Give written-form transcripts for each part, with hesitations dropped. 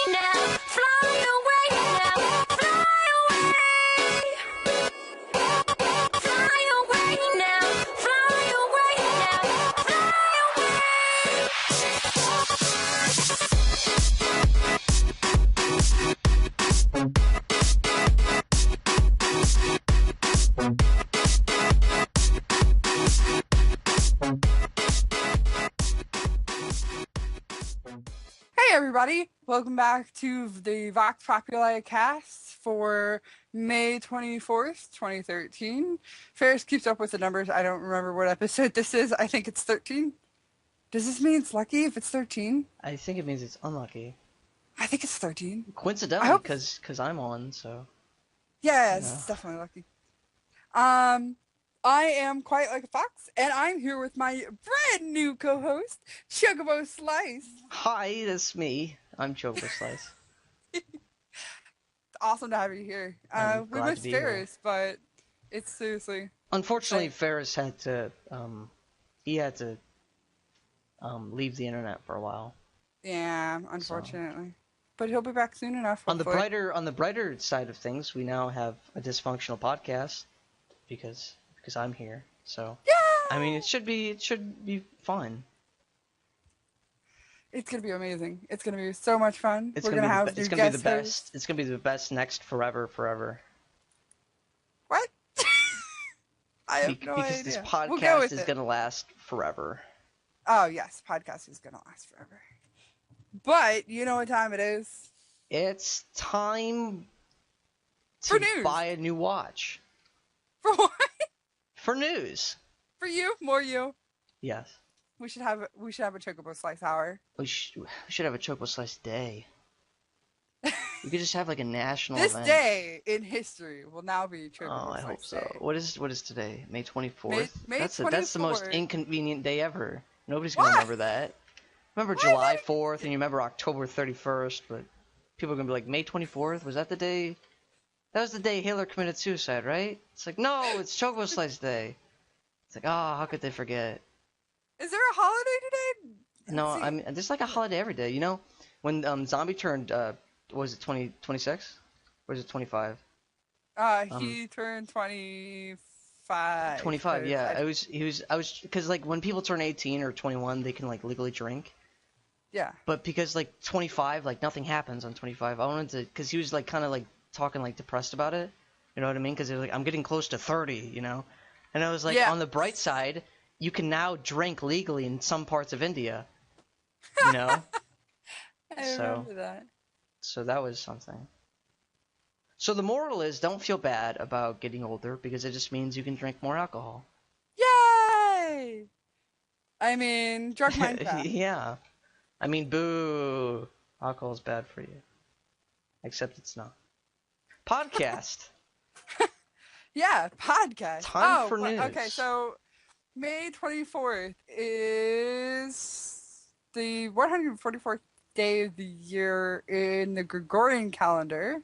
now, fly away now, fly away. Fly away now, fly away now, fly Hey everybody, welcome back to the Vox Populicast for May 24th, 2013. Ferris keeps up with the numbers. I don't remember what episode this is. I think it's 13. Does this mean it's lucky if it's 13? I think it means it's unlucky. I think it's 13. Coincidentally, because I'm on, so... Yeah, You it's know. definitely lucky. I am quite like a fox, and I'm here with my brand new co-host, ChocoboSlice. Hi, that's me. I'm ChocoboSlice. Awesome to have you here. I'm We glad to missed be here. Ferris, but it's seriously... Unfortunately, Right. Ferris had to, leave the internet for a while. Yeah, unfortunately. But he'll be back soon enough, On the hopefully. brighter side of things, we now have a dysfunctional podcast because I'm here. So, Yeah! I mean, it should be fun. It's gonna be amazing. It's gonna be so much fun. It's We're gonna gonna be have it's new gonna be the guest best. hosts. It's gonna be the best next forever. What? I have no Because idea. this We'll go podcast with is it. gonna last forever. Oh yes, podcast is gonna last forever. But you know what time it is? It's time For to news. buy a new watch. For what? For news. For you, more you. Yes. We should have a ChocoboSlice hour. We should have a ChocoboSlice day. We could just have like a national This event. day in history will now be ChocoboSlice Oh, I hope so. Day. What is today? May 24th? May That's the most 24th. inconvenient day ever. Nobody's gonna Why? remember that. Remember Why July not? 4th and you remember October 31st, but people are gonna be like, May 24th? Was that the day? That was the day Hitler committed suicide, right? It's like, no, it's ChocoboSlice Day. It's like, oh, how could they forget? Is there a holiday today? No, Let's see. I mean, there's like a holiday every day, you know? When Zombie turned, was it 26? Or was it 25? He turned 25. 25, 'cause yeah. I was, because like when people turn 18 or 21, they can like legally drink. Yeah. But because like 25, like nothing happens on 25. I wanted to, because he was like kind of like talking like depressed about it. You know what I mean? Because he was like, I'm getting close to 30, you know? And I was like, Yeah. on the bright side, you can now drink legally in some parts of India. You know? I So- remember that. So that was something. So the moral is, don't feel bad about getting older because it just means you can drink more alcohol. Yay! I mean, drug Minecraft. Yeah. I mean, boo. Alcohol's bad for you. Except it's not. Podcast. Yeah, podcast. Time for well, news. Okay, so May 24th is the 144th day of the year in the Gregorian calendar.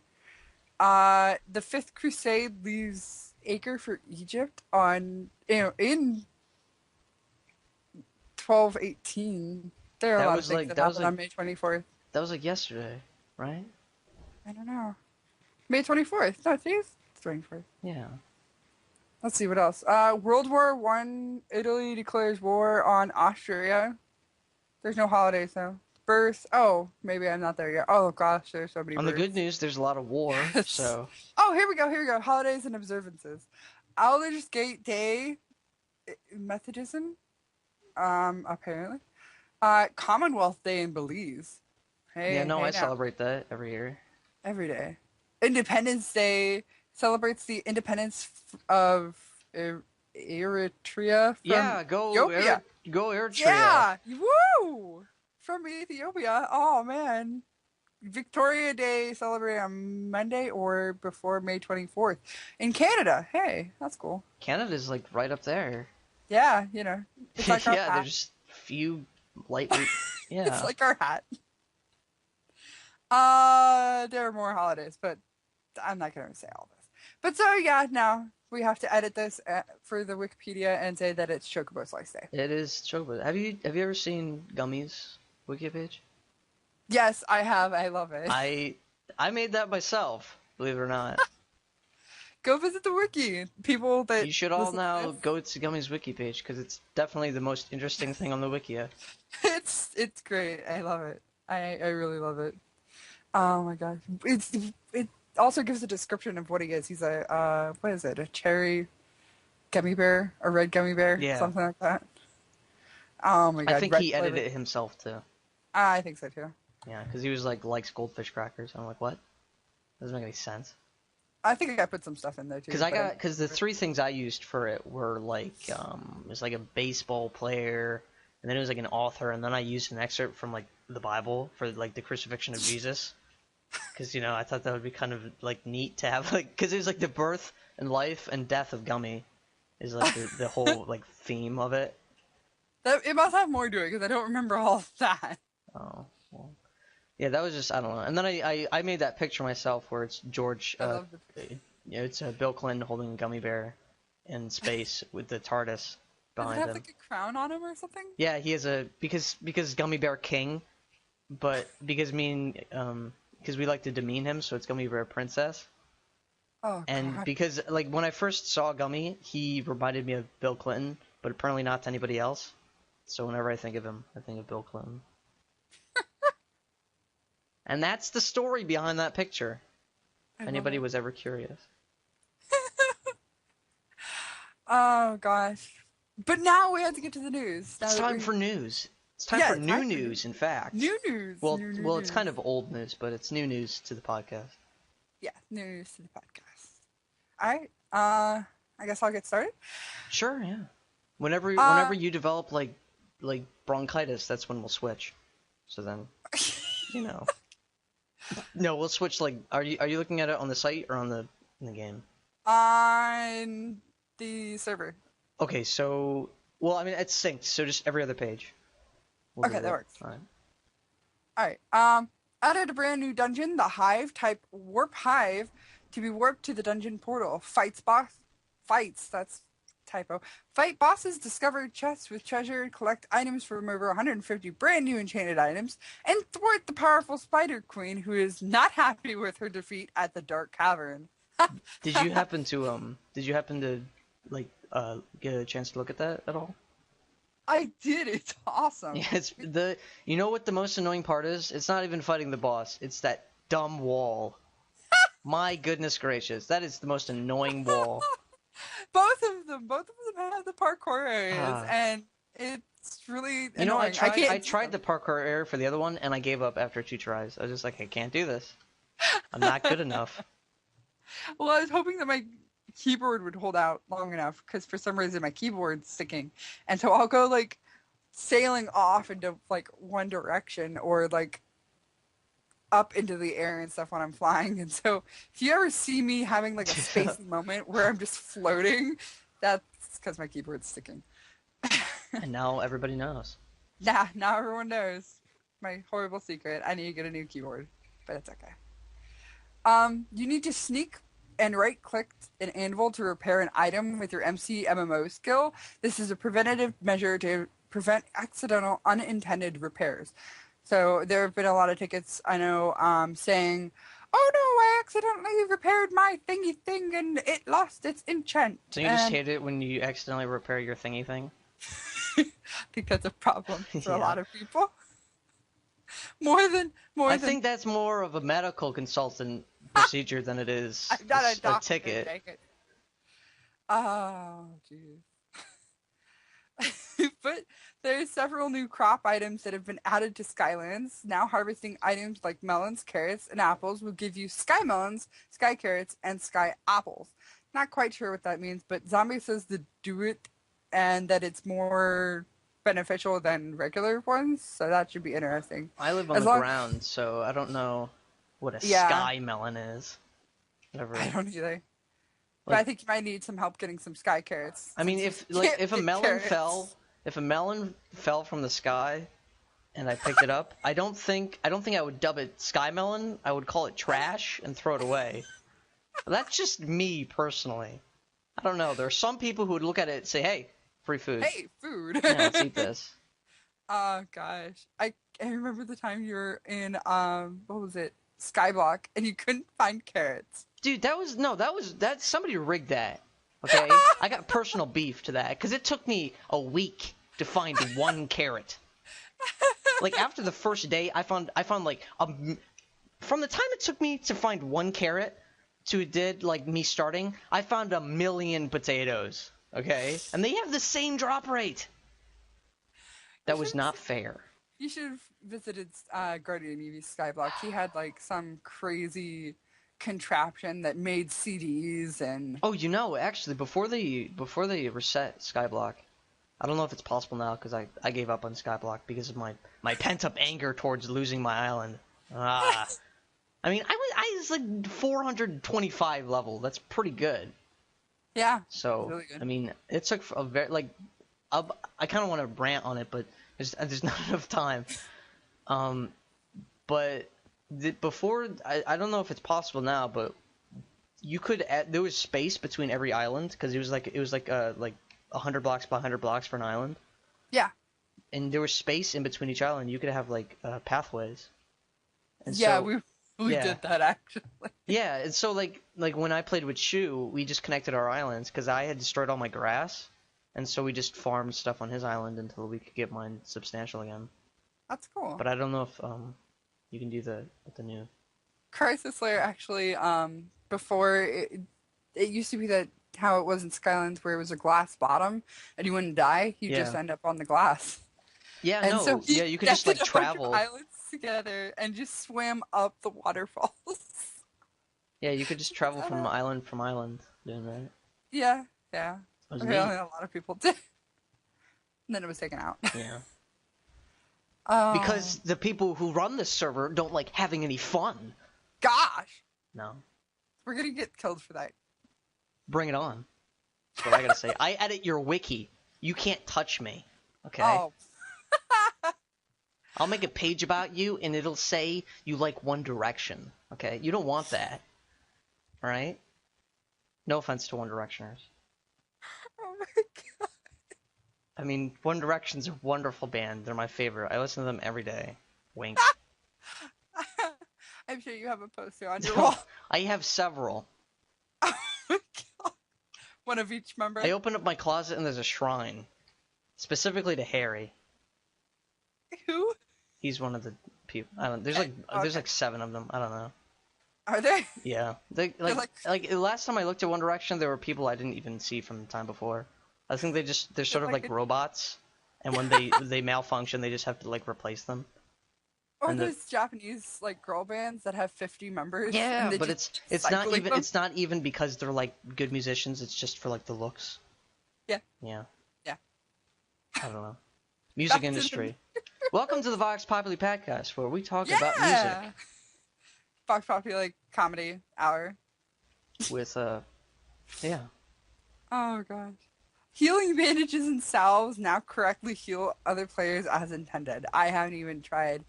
The Fifth Crusade leaves Acre for Egypt in 1218. There are a That lot was of things like- that that was happened like- on May 24th. That was like yesterday, right? I don't know. May 24th. No, today's 24th. Yeah. Let's see what else. World War I. Italy declares war on Austria. There's no holidays though. Birth. Oh, maybe I'm not there yet. Oh gosh, there's so many. On the births. good news, there's a lot of war, Yes. so... Oh, here we go. Holidays and observances. Aldersgate Day. Methodism. Apparently. Commonwealth Day in Belize. Hey. Yeah, no, hey I now. celebrate that every year. Every day. Independence Day celebrates the independence of Eritrea from Yeah, go Ethiopia. go Eritrea. Yeah, woo! From Ethiopia. Oh man. Victoria Day celebrated on Monday or before May 24th. In Canada. Hey, that's cool. Canada's like right up there. Yeah, you know. It's like our Yeah, hat. there's few lightweight. Yeah. It's like our hat. There are more holidays, but I'm not going to say all this. But so, yeah, now we have to edit this for the Wikipedia and say that it's ChocoboSlice Day. It is Chocobo. Have you ever seen Gummies Wiki page? Yes, I have. I love it. I made that myself, believe it or not. Go visit the wiki. People that You should all listen to now this, go to Gummy's wiki page because it's definitely the most interesting thing on the Wikia. it's great. I love it. I really love it. Oh my gosh. It also gives a description of what he is. He's a what is it? A cherry gummy bear, a red gummy bear, Yeah. something like that. Oh my god. I think red he flavor. edited it himself too. I think so too. Yeah, because he was like likes goldfish crackers. I'm like, what? Doesn't make any sense. I think I put some stuff in there too. Because the three things I used for it were like it was like a baseball player, and then it was like an author, and then I used an excerpt from like the Bible for like the crucifixion of Jesus. Because I thought that would be kind of like neat to have like because it was like the birth and life and death of Gummy is like the whole like theme of it. It must have more to it because I don't remember all of that. Oh well. Yeah, that was just I don't know. And then I made that picture myself where it's George. I love It's Bill Clinton holding a gummy bear in space with the TARDIS Does it behind have him. like a crown on him or something? Yeah, he has because Gummy Bear King, but because we like to demean him, so it's Gummy Bear Princess. Oh And god. because like when I first saw Gummy, he reminded me of Bill Clinton, but apparently not to anybody else. So whenever I think of him, I think of Bill Clinton. And that's the story behind that picture. I If love anybody it. was ever curious. Oh gosh. But now we have to get to the news. Now It's that time we- for news. It's time Yeah, for it's new time for news, in fact. New news. Well, new well, it's news. kind of old news, but it's new news to the podcast. Yeah, news to the podcast. All right. I guess I'll get started. Sure, yeah. Whenever you develop like bronchitis, that's when we'll switch. So then, No, we'll switch. Like, are you looking at it on the site or on in the game? On the server. Okay, so I mean it's synced, so just every other page. We'll Okay, do that works. All right. All right. Added a brand new dungeon, the Hive, type Warp Hive, to be warped to the dungeon portal. That's typo. Fight bosses, discover chests with treasure, collect items from over 150 brand new enchanted items, and thwart the powerful Spider Queen, who is not happy with her defeat at the Dark Cavern. Did you happen to like get a chance to look at that at all? I did. It's awesome. Yeah, it's you know what the most annoying part is? It's not even fighting the boss. It's that dumb wall. My goodness gracious, that is the most annoying wall. Both of them have the parkour areas, Ah. and it's really You know, annoying. I tried the parkour area for the other one, and I gave up after 2 tries. I was just like, I can't do this. I'm not good enough. Well, I was hoping that my keyboard would hold out long enough because for some reason my keyboard's sticking, and so I'll go like sailing off into like one direction or like up into the air and stuff when I'm flying. And so if you ever see me having like a spacey moment where I'm just floating, that's because my keyboard's sticking. And now everybody knows. Now everyone knows my horrible secret. I need to get a new keyboard, but it's okay. You need to sneak and right-click an anvil to repair an item with your MC MMO skill. This is a preventative measure to prevent accidental, unintended repairs. So there have been a lot of tickets, I know, saying, "Oh no, I accidentally repaired my thingy thing and it lost its enchant." So you just hate it when you accidentally repair your thingy thing? I think that's a problem for a Yeah. lot of people. More than. I think that's more of a medical consultant procedure than it is I'm not a doctor. ticket. dang it. Oh, jeez. But there's several new crop items that have been added to Skylands. Now harvesting items like melons, carrots, and apples will give you sky melons, sky carrots, and sky apples. Not quite sure what that means, but Zombie says to do it and that it's more beneficial than regular ones, so that should be interesting. I live on As the long- ground, so I don't know what a Yeah. sky melon is. Whatever. I don't either. But Like- I think you might need some help getting some sky carrots. I mean, since if you like can't if a get melon carrots. fell from the sky, and I picked it up, I don't think I would dub it sky melon. I would call it trash and throw it away. That's just me personally. I don't know. There are some people who would look at it and say, "Hey, free food. Hey, food. Yeah, let's eat this." Oh gosh. I remember the time you were in what was it? Skyblock and you couldn't find carrots. Dude, that somebody rigged that. Okay, I got personal beef to that because it took me a week to find one carrot. Like after the first day, I found like from the time it took me to find one carrot to it did like me starting, I found 1,000,000 potatoes. Okay, and they have the same drop rate. That was not fair. You should have visited Guardian UV Skyblock. He had like some crazy contraption that made CDs and Oh, actually, before they reset Skyblock, I don't know if it's possible now because I gave up on Skyblock because of my pent up anger towards losing my island. I mean, I was like 425 level. That's pretty good. yeah. So Really good. I mean, it took a very like I kind of want to rant on it, but there's not enough time. But before I don't know if it's possible now, but you could there was space between every island because it was like 100 blocks by 100 blocks for an island. Yeah. And there was space in between each island. You could have like pathways. And Yeah, so, we yeah. did that actually. Yeah, and so like when I played with Shu, we just connected our islands because I had destroyed all my grass, and so we just farmed stuff on his island until we could get mine substantial again. That's cool. But I don't know if you can do with the new. Crisis Layer actually before it used to be that how it was in Skylands where it was a glass bottom and you wouldn't die, you just Yeah. end up on the glass. Yeah, And no, so he yeah, you could just like connected a bunch of travel. islands together and just swam up the waterfalls. Yeah, you could just travel from island doing that. Yeah. It was Apparently neat. a lot of people did. And then it was taken out. Yeah. Oh, Because the people who run this server don't like having any fun. gosh, No. we're gonna get killed for that. Bring it on. That's what I gotta say. I edit your wiki. You can't touch me. Okay? Oh, I'll make a page about you and it'll say you like One Direction. Okay? You don't want that. Alright? No offense to One Directioners. oh my god. I mean, One Direction's a wonderful band. They're my favorite. I listen to them every day. Wink. I'm sure you have a poster on your wall. I have several. Oh my god. One of each member. I open up my closet and there's a shrine. Specifically to Harry. Who? He's one of the people. I don't. There's Okay. like 7 of them. I don't know. Are they? Yeah. They like last time I looked at One Direction, there were people I didn't even see from the time before. I think they're sort of like like a- robots, and when they malfunction, they just have to like replace them. Or And those Japanese like girl bands that have 50 members. Yeah, and they but just it's not cycling even them? it's not even because they're like good musicians. It's just for like the looks. Yeah. Yeah. Yeah. I don't know. Music Back to the- industry. Welcome to the Vox Populicast, where we talk about music Vox Popular like comedy hour. with yeah. Oh gosh. Healing bandages and salves now correctly heal other players as intended. I haven't even tried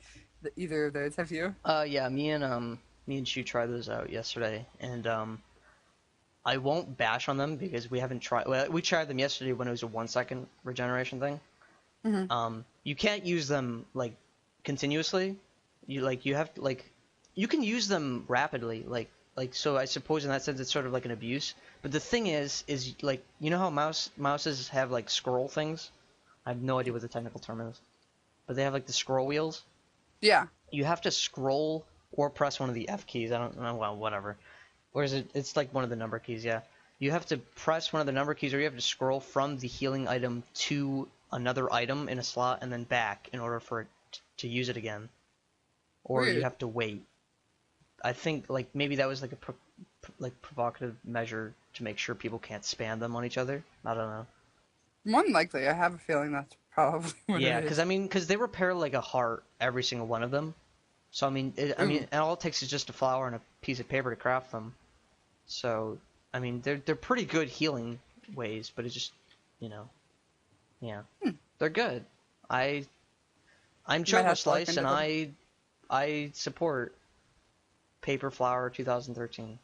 either of those. Have you? Yeah, me and Shu tried those out yesterday, and I won't bash on them because we haven't tried. Well, we tried them yesterday when it was a 1 second regeneration thing. Mhm. You can't use them like continuously. You have to like you can use them rapidly. Like so, I suppose in that sense it's sort of like an abuse. But the thing is like you know how mouses have like scroll things. I have no idea what the technical term is, but they have like the scroll wheels. Yeah. You have to scroll or press one of the F keys. I don't know. Well, whatever. Or is it? It's like one of the number keys. Yeah. You have to press one of the number keys, or you have to scroll from the healing item to another item in a slot and then back in order for it to use it again. Or you Weird. have to wait. I think like maybe that was like a provocative measure to make sure people can't spam them on each other. I don't know. More than likely, I have a feeling that's probably what Yeah, it is. because they repair like a heart every single one of them. So I mean, and all it takes is just a flower and a piece of paper to craft them. So I mean, they're pretty good healing ways, but it's just, yeah, they're good. I'm Might have to look ChocoboSlice, into and them. I support Paper Flower 2013.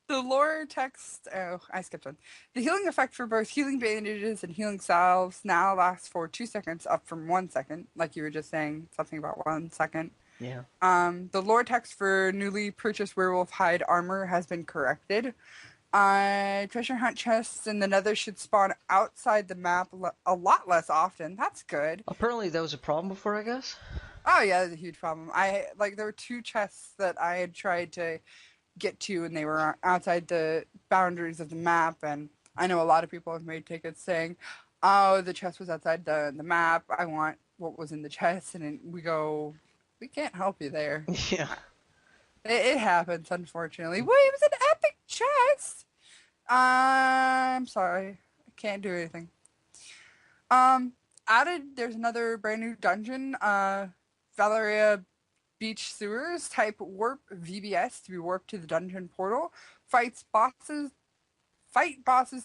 The lore text. Oh, I skipped one. The healing effect for both healing bandages and healing salves now lasts for 2 seconds, up from 1 second. Like you were just saying, something about 1 second. Yeah. The lore text for newly purchased werewolf hide armor has been corrected. Treasure hunt chests in the Nether should spawn outside the map a lot less often. That's good. Apparently that was a problem before, I guess. Oh yeah, that's a huge problem. There were two chests that I had tried to get to, and they were outside the boundaries of the map. And I know a lot of people have made tickets saying, "Oh, the chest was outside the map. I want what was in the chest." And we go, "We can't help you there." Yeah. It happens, unfortunately. Wait, it was an epic chest. I'm sorry, I can't do anything. There's another brand new dungeon. Valeria Beach Sewers. Type warp VBS to be warped to the dungeon portal. Fight bosses,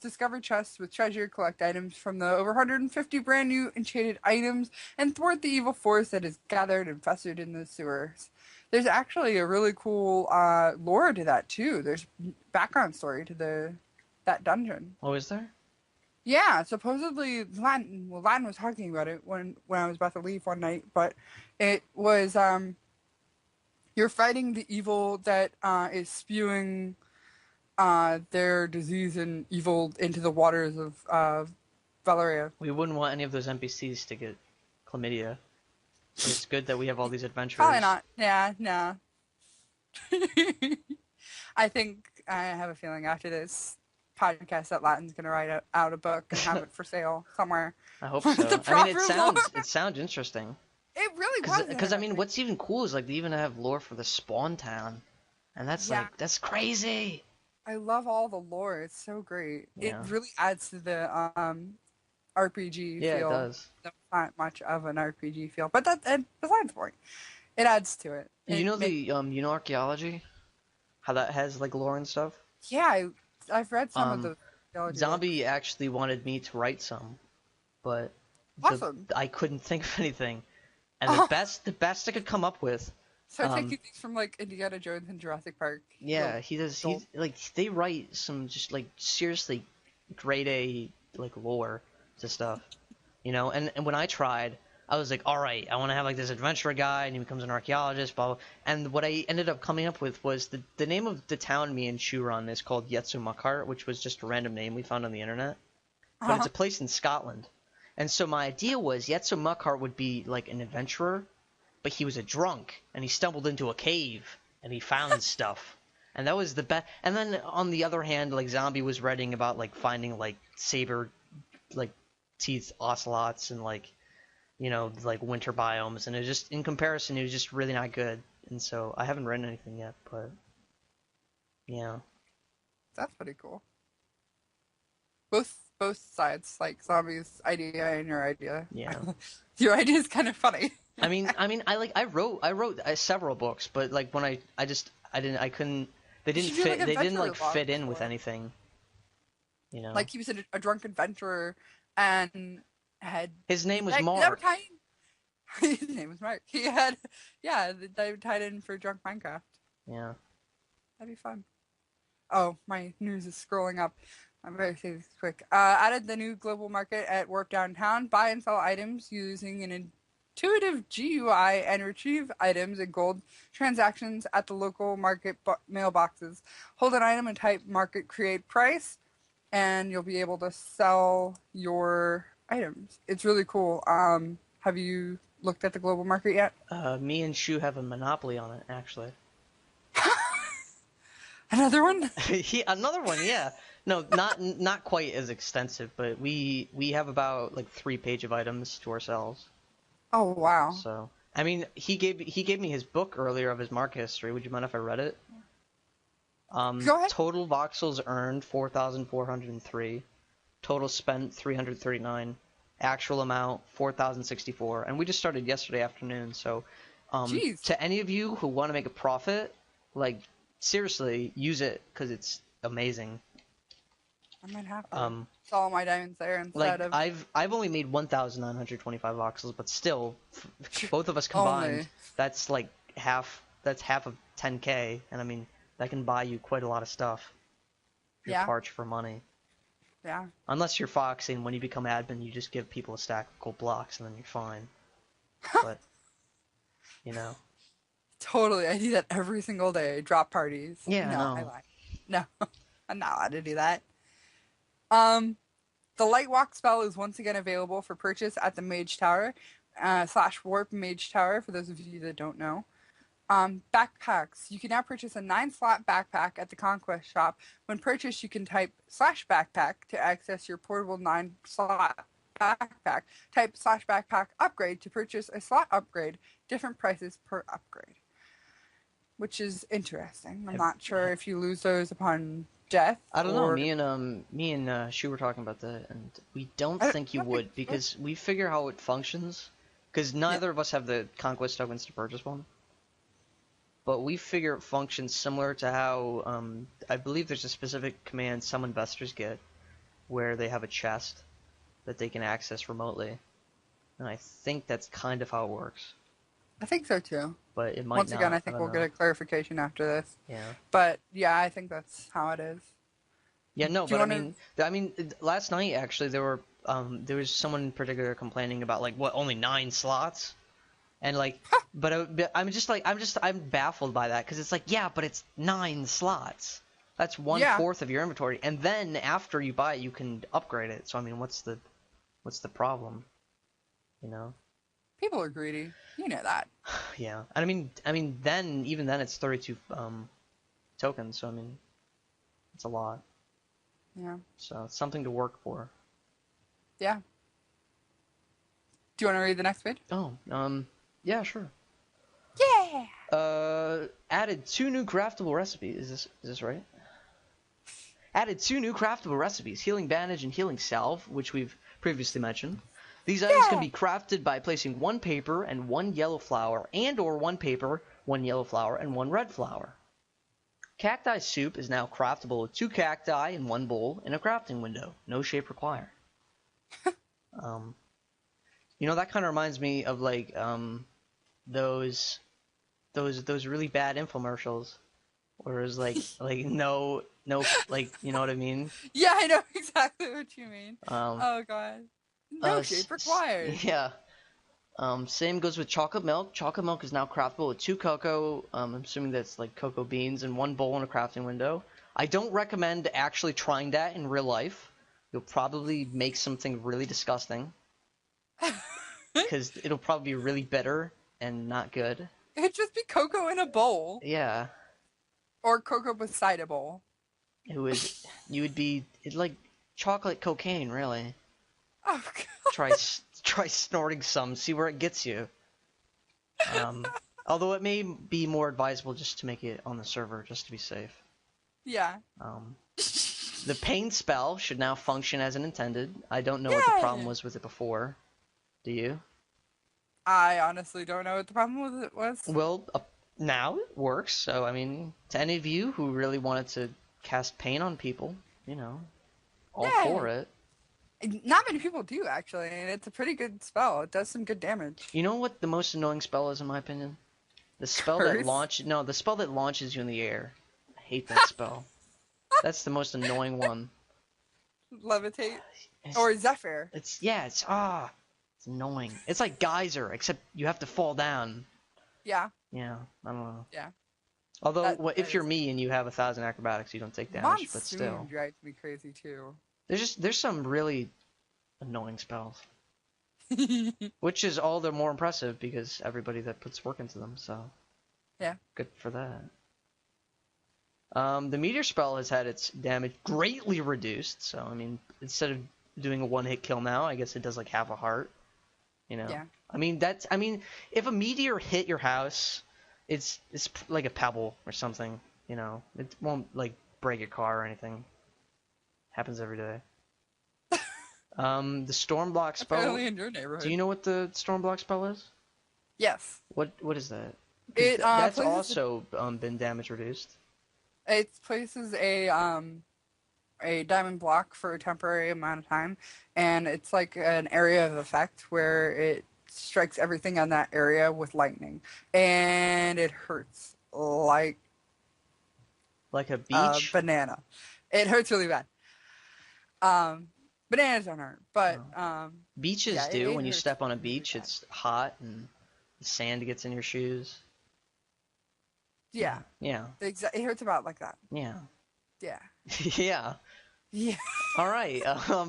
discover chests with treasure, collect items from the over 150 brand new enchanted items, and thwart the evil force that is gathered and festered in the sewers. There's actually a really cool lore to that too. There's background story to that dungeon. Oh, is there? Yeah, supposedly Latin was talking about it when I was about to leave one night, but it was you're fighting the evil that is spewing their disease and evil into the waters of Valeria. We wouldn't want any of those NPCs to get chlamydia. So it's good that we have all these adventurers. Probably not. Yeah, no. I have a feeling after this podcast that Latin's going to write out a book and have it for sale somewhere. I hope so. I mean, it sounds interesting. It really was. Because I mean, what's even cool is like they even have lore for the spawn town, and that's that's crazy. I love all the lore. It's so great. Yeah. It really adds to the RPG feel. Yeah, it does. It's not much of an RPG feel, but and besides the point, it adds to it. You know archaeology, how that has like lore and stuff. Yeah, I've read some of the archaeology. Zombie actually wanted me to write some, but awesome. I couldn't think of anything, and the best I could come up with. So taking things from like Indiana Jones and Jurassic Park. Yeah, he does. He's like they write some just like seriously grade A like lore to stuff, you know. And when I tried, I was like, all right, I want to have like this adventurer guy, and he becomes an archaeologist, blah, blah. And what I ended up coming up with was the name of the town me and Shu run is called Yetsumakar, which was just a random name we found on the internet, but it's a place in Scotland. And so my idea was Yetsumakar would be like an adventurer, but he was a drunk, and he stumbled into a cave, and he found stuff. And that was the best. And then, on the other hand, like, Zombie was writing about, like, finding, like, saber, like, teeth ocelots and, like, you know, like, winter biomes. And it just, in comparison, it was just really not good. And so, I haven't written anything yet, but, yeah. That's pretty cool. Both sides, like, Zombie's idea and your idea. Yeah. Your idea is kind of funny. I mean, I wrote several books, but like when I couldn't. They didn't fit. They didn't like fit in with anything. You know. Like he was a drunk adventurer, and had his name was Mark. His name was Mark. He had they tied in for drunk Minecraft. Yeah. That'd be fun. Oh, my news is scrolling up. I'm very say this quick. Added the new global market at Warp Downtown. Buy and sell items using an intuitive GUI and retrieve items and gold transactions at the local market mailboxes. Hold an item and type market create price, and you'll be able to sell your items. It's really cool. Have you looked at the global market yet? Me and Shu have a monopoly on it, actually. Another one? Another one, yeah. No, not quite as extensive, but we have about like 3 pages of items to ourselves. Oh wow! So I mean, he gave me his book earlier of his market history. Would you mind if I read it? Go ahead. Total voxels earned 4,403. Total spent 339. Actual amount 4,064. And we just started yesterday afternoon. So, to any of you who want to make a profit, like seriously, use it because it's amazing. I might have to sell all my diamonds there instead of. I've only made 1,925 voxels, but still, both of us combined, that's like half. That's half of 10K, and I mean that can buy you quite a lot of stuff. your Yeah. parts for money. Yeah. Unless you're Fox, and when you become admin, you just give people a stack of gold blocks, and then you're fine. But, you know. Totally. I do that every single day. Drop parties. Yeah, No, I no. lied. No, I'm not allowed to do that. The Light Walk spell is once again available for purchase at the Mage Tower, / Warp Mage Tower, for those of you that don't know. Backpacks. You can now purchase a 9-slot backpack at the Conquest shop. When purchased, you can type /backpack to access your portable 9-slot backpack. Type /backpack upgrade to purchase a slot upgrade. Different prices per upgrade. Which is interesting. I'm not sure if you lose those upon death. I don't know. or... Me and Shu were talking about that, and we don't I think you don't would, think- because we figure how it functions. Because neither of us have the Conquest tokens to purchase one. But we figure it functions similar to how, I believe there's a specific command some investors get, where they have a chest that they can access remotely. And I think that's kind of how it works. I think so too. But it might Once not. again, I think we'll don't get know. a clarification after this. Yeah. But yeah, I think that's how it is. Yeah, no, Do you but wanna- I mean, last night actually there was someone in particular complaining about like what only 9 slots, and like, but I'm baffled by that, because it's like, yeah, but it's 9 slots. That's 1/4 of your inventory, and then after you buy it, you can upgrade it. So I mean, what's the problem? You know? People are greedy. You know that. Yeah, and I mean, even then it's 32 tokens. So I mean, it's a lot. Yeah. So it's something to work for. Yeah. Do you want to read the next page? Oh, yeah, sure. Yeah. Added 2 new craftable recipes. Is this right? Added 2 new craftable recipes: Healing Bandage and Healing Salve, which we've previously mentioned. These items can be crafted by placing 1 paper and 1 yellow flower, and/or 1 paper, 1 yellow flower, and 1 red flower. Cacti soup is now craftable with 2 cacti in 1 bowl in a crafting window. No shape required. You know, that kind of reminds me of like those really bad infomercials, where it's like no, like, you know what I mean? Yeah, I know exactly what you mean. Um, Oh god. No shape required. Yeah. Same goes with chocolate milk. Chocolate milk is now craftable with 2 cocoa, I'm assuming that's like cocoa beans, in 1 bowl in a crafting window. I don't recommend actually trying that in real life. You'll probably make something really disgusting. Because it'll probably be really bitter and not good. It'd just be cocoa in a bowl. Yeah. Or cocoa beside a bowl. It's like chocolate cocaine, really. Oh god. Try snorting some, see where it gets you. Although it may be more advisable just to make it on the server, just to be safe. Yeah. The pain spell should now function as intended. I don't know what the problem was with it before. Do you? I honestly don't know what the problem with it was. Well, now it works. So I mean, to any of you who really wanted to cast pain on people, you know, all for it. Not many people do, actually, and it's a pretty good spell. It does some good damage. You know what the most annoying spell is, in my opinion? The spell Curse? the spell that launches you in the air. I hate that spell. That's the most annoying one. Levitate. It's, Or Zephyr. it's annoying. It's like Geyser, except you have to fall down. Yeah. Yeah, I don't know. Yeah. Although, That if you're is- me and you have 1,000 acrobatics, you don't take damage, but Monsoon still. drives me crazy, too. There's some really annoying spells. Which is all the more impressive because everybody that puts work into them, so Yeah. good for that. The meteor spell has had its damage greatly reduced, so I mean, instead of doing a 1-hit kill now, I guess it does like half a heart. You know? Yeah. I mean, if a meteor hit your house, it's like a pebble or something, you know. It won't like break your car or anything. Happens every day. The Stormblock spell. Apparently in your neighborhood. Do you know what the Stormblock spell is? Yes. What is that? 'Cause It that's places- also been damage reduced. It places a diamond block for a temporary amount of time, and it's like an area of effect where it strikes everything on that area with lightning, and it hurts like Like a a beach. banana. It hurts really bad. Bananas don't hurt, but Beaches yeah, do. it When you hurts step on a really beach, bad. it's hot and the sand gets in your shoes. Yeah, Yeah. it hurts about like that. Yeah. Yeah. Yeah. Yeah. All right.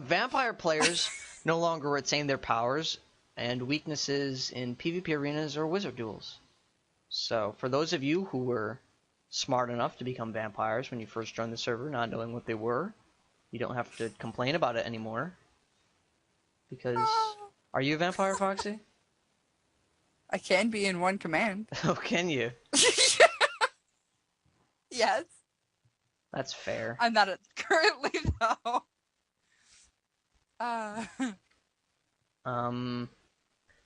Vampire players no longer retain their powers and weaknesses in PvP arenas or wizard duels. So, for those of you who were smart enough to become vampires when you first joined the server, not knowing what they were, you don't have to complain about it anymore. Because, are you a vampire, Foxy? I can be in one command. Oh, can you? Yes. That's fair. I'm not currently though.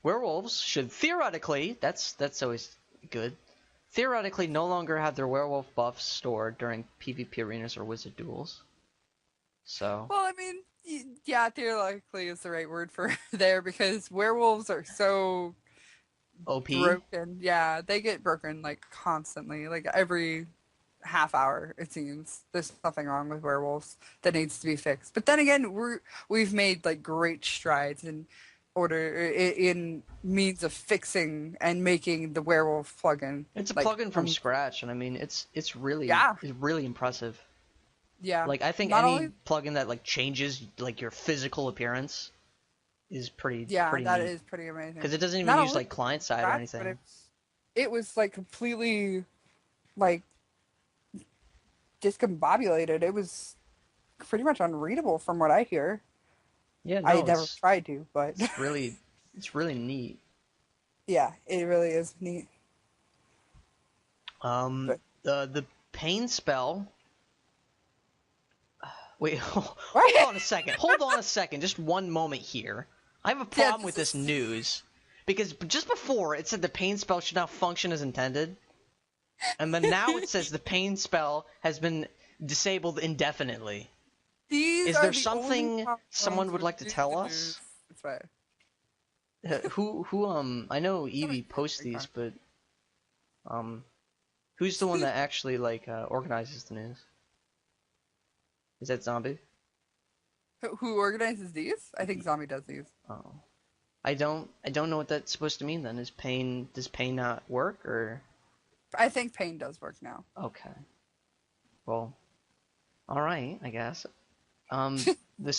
Werewolves should theoretically, that's always good, theoretically no longer have their werewolf buffs stored during PvP arenas or wizard duels. So, Well, I mean, yeah, theoretically is the right word for there because werewolves are so OP? broken. Yeah, they get broken like constantly, like every half hour it seems. There's something wrong with werewolves that needs to be fixed. But then again, we've made like great strides in means of fixing and making the werewolf plugin. It's a like, plugin from scratch, and I mean, it's really impressive. Yeah. Like, I think Not any only, plugin that like changes like your physical appearance is pretty that neat. is pretty amazing. Because it doesn't even Not use only like client side or anything. But it was like completely like discombobulated. It was pretty much unreadable from what I hear. Yeah, no, I never tried to, but it's really neat. yeah, it really is neat. The pain spell. Wait, hold on a second. Hold on a second. Just one moment here. I have a problem with this news because just before it said the pain spell should now function as intended, and then now it says the pain spell has been disabled indefinitely. Is there something someone would like to tell us? That's right. Who I know Evie posts these, but who's the one that actually like organizes the news? Is that Zombie? Who organizes these? I think Zombie does these. Oh, I don't know what that's supposed to mean. Then does pain not work or? I think pain does work now. Okay. Well, all right, I guess. Okay. The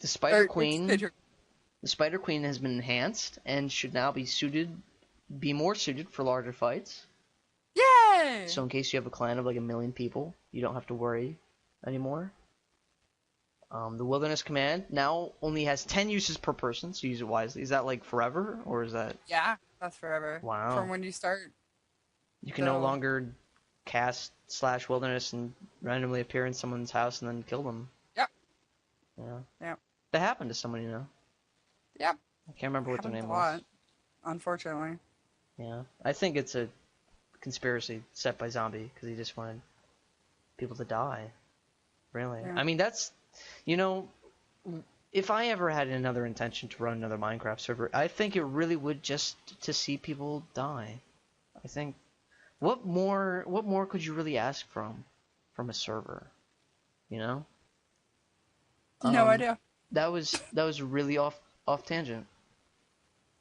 Spider Queen. The Spider Queen has been enhanced and should now be more suited for larger fights. Yay! So in case you have a clan of like 1 million people, you don't have to worry anymore. The Wilderness Command now only has 10 uses per person, so use it wisely. Is that like forever, or is that... Yeah, that's forever. Wow. From when you start. You can no longer cast /wilderness and randomly appear in someone's house and then kill them. Yep. Yeah. Yep. That happened to someone, you know. Yep. I can't remember what their name a was. lot, unfortunately. Yeah. I think it's a conspiracy set by Zombie, because he just wanted people to die. Really. Yeah. I mean, that's... You know, if I ever had another intention to run another Minecraft server, I think it really would just to see people die. I think... What more could you really ask from a server? You know? No idea. That was really off tangent.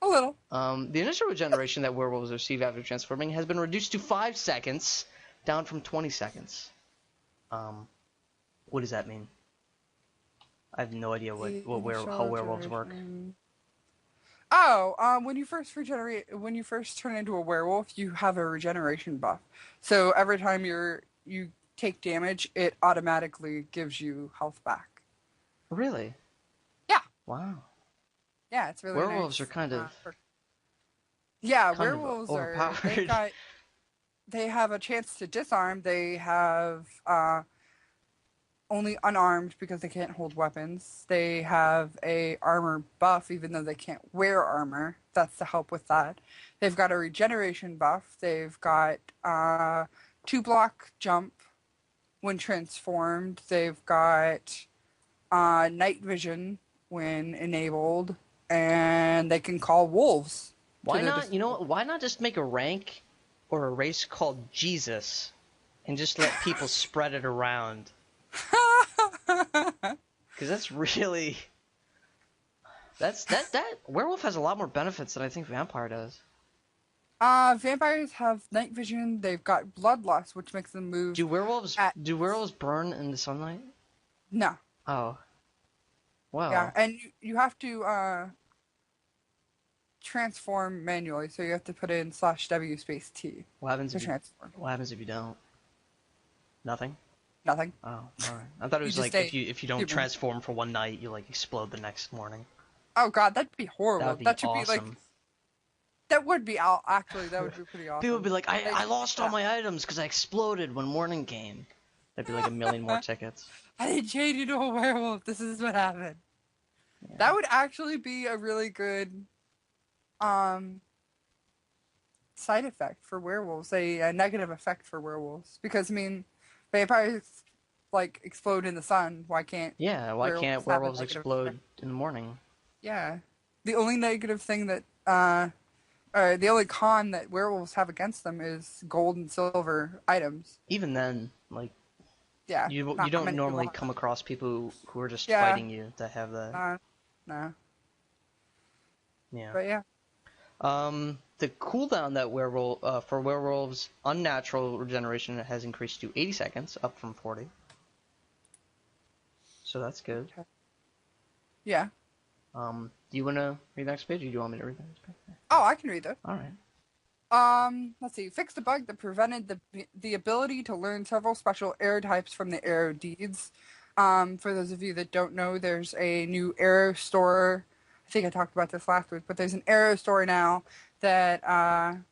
A little. The initial regeneration that werewolves receive after transforming has been reduced to 5 seconds, down from 20 seconds. What does that mean? I have no idea how werewolves work. Oh, when you first turn into a werewolf, you have a regeneration buff. So every time you take damage, it automatically gives you health back. Really? Yeah. Wow. Yeah, it's really werewolves nice. are kind of. Werewolves are overpowered. They have a chance to disarm. They have only unarmed because they can't hold weapons. They have a armor buff even though they can't wear armor. That's to help with that. They've got a regeneration buff. They've got 2-block jump when transformed. They've got night vision when enabled, and they can call wolves. Why not? You know, why not just make a rank or a race called Jesus, and just let people spread it around? Because that's really that werewolf has a lot more benefits than I think vampire does. Vampires have night vision. They've got bloodlust, which makes them move Do werewolves at burn in the sunlight? no. Oh, Yeah, well. and you have to transform manually, so you have to put in /W space T What happens to if you transform. What happens if you don't? Nothing. Nothing. Oh, all right. I thought it You was just like stay if you don't human. transform for one night, you like explode the next morning. Oh God, that'd be That horrible. would be That should be like awesome. that would be out. Actually, that would be pretty awesome. People would be like, They I should lost do all that. my items because I exploded when morning came. That'd be like a million more tickets. I didn't change into a werewolf. This is what happened. Yeah. That would actually be a really good side effect for werewolves, a negative effect for werewolves. Because I mean, vampires like explode in the sun. Why can't Yeah, why can't have a werewolves negative explode effect? in the morning? Yeah. The only negative thing that or the only con that werewolves have against them is gold and silver items. Even then, like Yeah. you Not don't many people normally have come that. across people who are just Yeah. fighting you that have that. No. Yeah. But yeah. The cooldown that werewolf for werewolves unnatural regeneration has increased to 80 seconds, up from 40. So that's good. Okay. Yeah. Do you want to read the next page, or do you want me to read the next page? Oh, I can read that. All right. Let's see. Fixed a bug that prevented the ability to learn several special arrow types from the arrow deeds. For those of you that don't know, there's a new arrow store. I think I talked about this last week, but there's an arrow store now that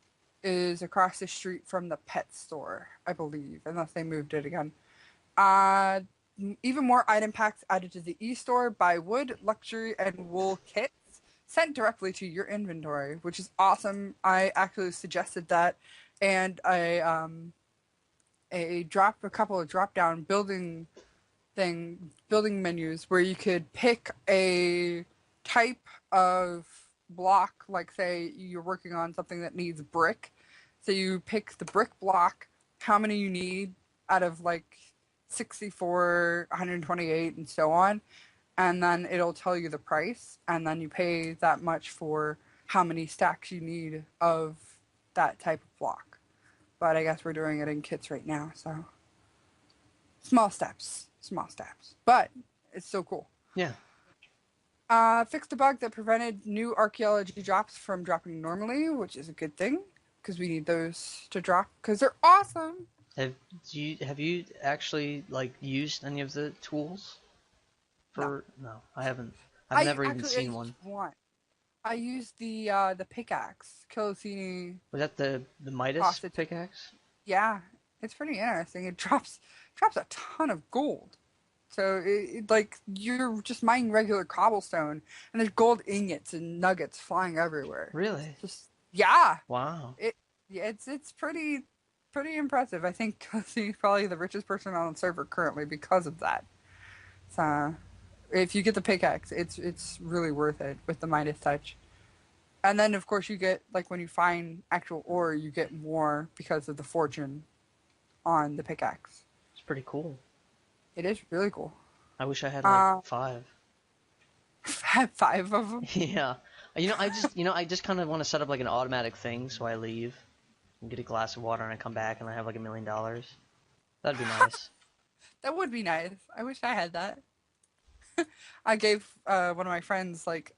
is across the street from the pet store, I believe, unless they moved it again. Even more item packs added to the e-store. Buy wood, luxury, and wool kits sent directly to your inventory, which is awesome. I actually suggested that, and a couple of drop down building menus where you could pick a type of block, like say you're working on something that needs brick, so you pick the brick block, how many you need out of like 64, 128, and so on, and then it'll tell you the price, and then you pay that much for how many stacks you need of that type of block. But I guess we're doing it in kits right now, so small steps, but it's so cool. Yeah. Fixed a bug that prevented new archaeology drops from dropping normally, which is a good thing because we need those to drop because they're awesome. Have you actually like used any of the tools? No, I haven't. I've never even seen one. I used the pickaxe, Kilosini. Was that the Midas Hostage. pickaxe? Yeah, it's pretty interesting. It drops a ton of gold. So like you're just mining regular cobblestone, and there's gold ingots and nuggets flying everywhere. Really? Yeah. Wow. It's pretty impressive. I think he's probably the richest person on the server currently because of that. So if you get the pickaxe, it's really worth it with the Midas touch. And then of course you get, like, when you find actual ore, you get more because of the fortune on the pickaxe. It's pretty cool. It is really cool. I wish I had like 5. Have 5 of them? Yeah. I just kind of want to set up like an automatic thing so I leave and get a glass of water and I come back and I have like $1 million. That'd be nice. That would be nice. I wish I had that. I gave one of my friends like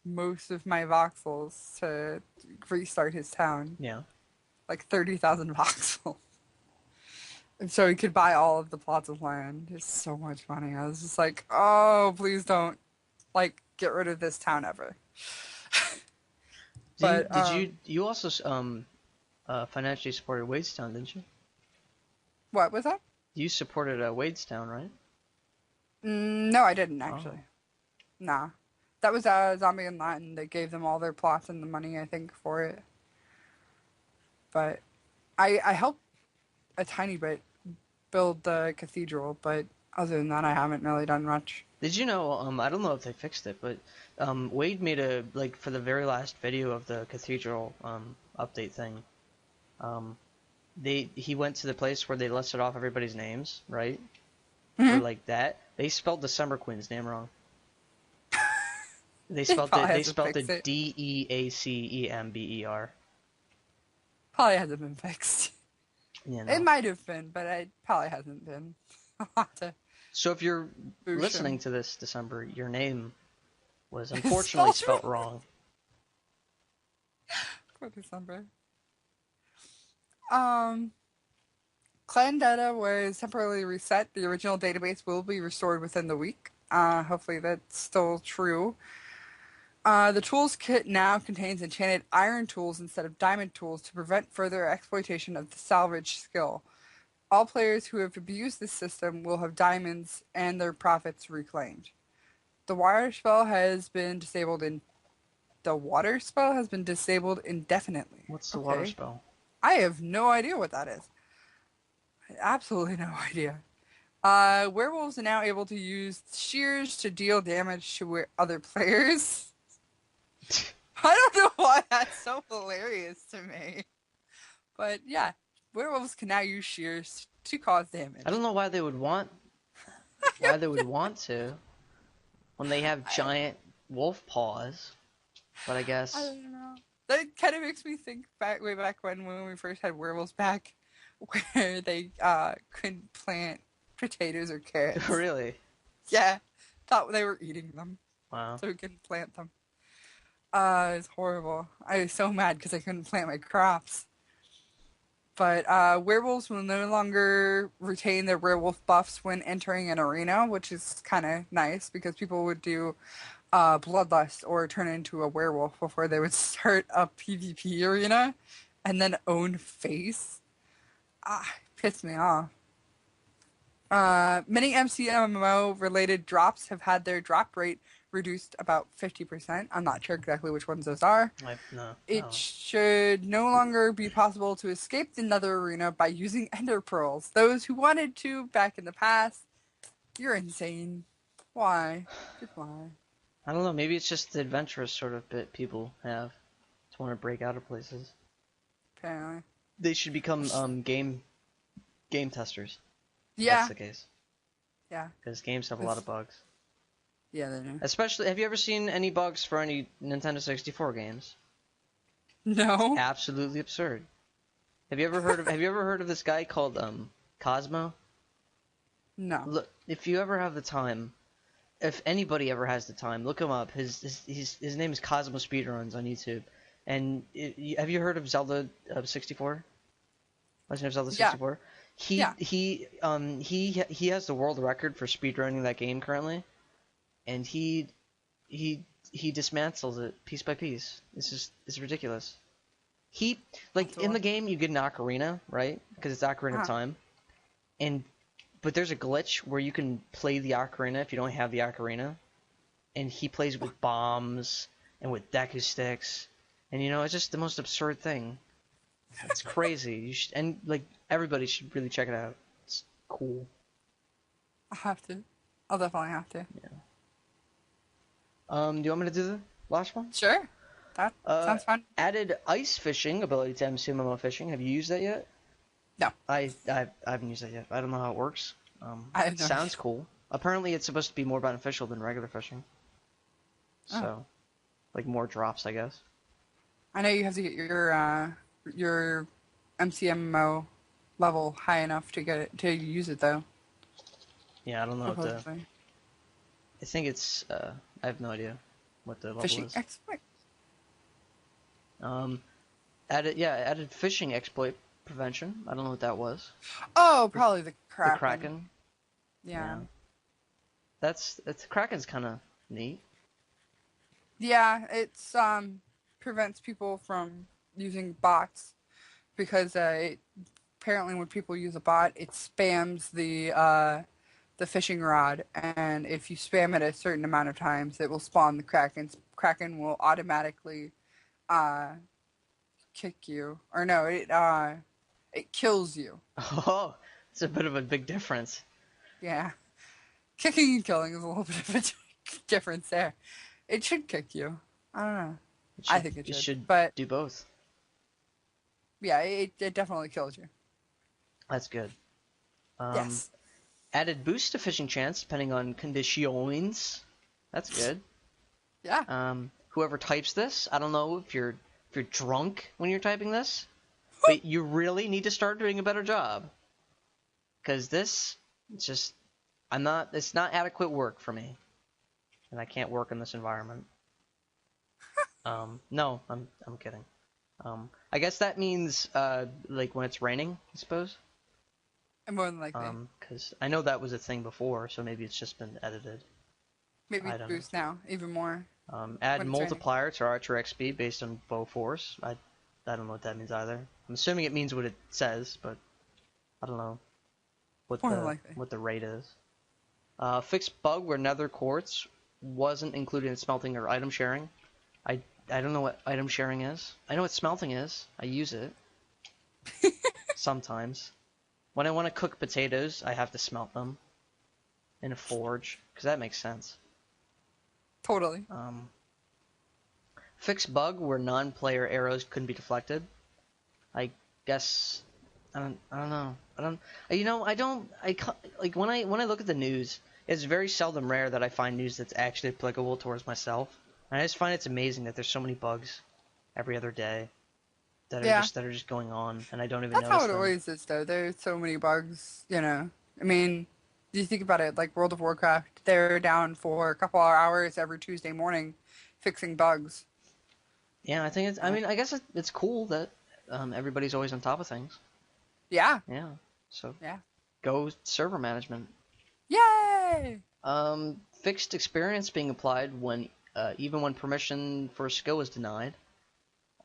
most of my voxels to restart his town. Yeah. Like 30,000 voxels. And so he could buy all of the plots of land. It's so much money. I was just like, oh, please don't, like, get rid of this town ever. You also financially supported Wadestown, didn't you? What was that? You supported Wadestown, right? No, I didn't actually. Nah. That was Zombie and Latin. They gave them all their plots and the money, I think, for it. But I helped a tiny bit build the cathedral, but other than that, I haven't really done much. Did you know, I don't know if they fixed it, but Wade made for the very last video of the cathedral update thing, he went to the place where they listed off everybody's names, right? Mm-hmm. Or like that. They spelled December Queen's name wrong. They Probably They hasn't spelled fixed it it. Deacember. Probably hasn't been fixed. You It know. might have been, but it probably hasn't been. I'll have to So if you're boosh listening him. to this December, your name was It's unfortunately spelled spelt wrong. for December. Clan data was temporarily reset. The original database will be restored within the week. Hopefully that's still true. The tools kit now contains enchanted iron tools instead of diamond tools to prevent further exploitation of the salvage skill. All players who have abused this system will have diamonds and their profits reclaimed. The water spell has been disabled indefinitely. What's the water Okay. spell? I have no idea what that is. Absolutely no idea. Werewolves are now able to use shears to deal damage to other players. I don't know why that's so hilarious to me. But yeah, werewolves can now use shears to cause damage. I don't know why they would want to when they have giant wolf paws, but I guess I don't know. That kind of makes me think way back when we first had werewolves back, where they couldn't plant potatoes or carrots. really. Yeah, thought they were eating them, Wow. so we couldn't plant them. It's horrible. I was so mad because I couldn't plant my crops. But werewolves will no longer retain their werewolf buffs when entering an arena, which is kind of nice because people would do bloodlust or turn into a werewolf before they would start a PvP arena and then own face. Pissed me off. Many MCMMO related drops have had their drop rate reduced about 50%. I'm not sure exactly which ones those are. No. It should no longer be possible to escape the Nether Arena by using Ender Pearls. Those who wanted to back in the past, you're insane. Why? Just why? I don't know. Maybe it's just the adventurous sort of bit people have to want to break out of places. Apparently. They should become game testers. Yeah. That's the case. Yeah. Because games have a lot of bugs. Yeah, they do. Especially, have you ever seen any bugs for any Nintendo 64 games? No. Absolutely absurd. Have you ever heard of this guy called Cosmo? No. Look, if you ever have the time, if anybody ever has the time, look him up. His name is Cosmo Speedruns on YouTube. And have you heard of Zelda 64? Legend of Zelda 64? Yeah. He has the world record for speedrunning that game currently, and he dismantles it piece by piece. It's ridiculous. In the game you get an ocarina, right? Because it's Ocarina of Time, but there's a glitch where you can play the ocarina if you don't have the ocarina, and he plays with bombs and with Deku sticks, and it's just the most absurd thing. It's crazy. You should, and everybody should really check it out. It's cool. I have to. I'll definitely have to. Yeah. Do you want me to do the last one? Sure. That sounds fun. Added ice fishing ability to MCMMO fishing. Have you used that yet? No. I haven't used that yet. I don't know how it works. I have no Sounds cool. Apparently, it's supposed to be more beneficial than regular fishing. So, more drops, I guess. I know you have to get your MCMO level high enough to get it to use it though. Yeah, I don't know Supposedly. I think it's. I have no idea what the level Fishing is. exploit. Added fishing exploit prevention. I don't know what that was. Oh, probably the Kraken. The Kraken. Yeah. That's Kraken's kind of neat. Yeah, it's prevents people from using bots because apparently when people use a bot, it spams the fishing rod, and if you spam it a certain amount of times, it will spawn the Kraken. Kraken will automatically kick you, or no, it kills you. Oh, it's a bit of a big difference. Yeah, kicking and killing is a little bit of a difference there. It should kick you. I don't know. I think it should, but do both. Yeah, it definitely kills you. That's good. Yes. Added boost to fishing chance depending on conditions. That's good. Yeah. Whoever types this, I don't know if you're drunk when you're typing this, but you really need to start doing a better job. Because this, it's just, it's not adequate work for me. And I can't work in this environment. No, I'm kidding. I guess that means, like when it's raining, I suppose. More than likely. Because I know that was a thing before, so maybe it's just been edited. Maybe I don't boost now, even more. Add when it's multiplier to Archer XP based on bow force. I don't know what that means either. I'm assuming it means what it says, but I don't know More than likely. what the rate is. Fixed bug where nether quartz wasn't included in smelting or item sharing. I don't know what item sharing is. I know what smelting is. I use it. Sometimes. When I want to cook potatoes, I have to smelt them in a forge, because that makes sense. Totally. Fixed bug where non-player arrows couldn't be deflected. I guess I don't know. Like when I look at the news, it's very seldom rare that I find news that's actually applicable towards myself. And I just find it's amazing that there's so many bugs every other day that are just going on, and I don't even That's notice how it them. always is, though. There's so many bugs, you know. I mean, you think about it, like World of Warcraft, they're down for a couple of hours every Tuesday morning fixing bugs. Yeah, I think it's. I mean, I guess it's cool that everybody's always on top of things. Yeah. Yeah. So. Yeah. Go server management. Yay! Fixed experience being applied when even when permission for a skill is denied.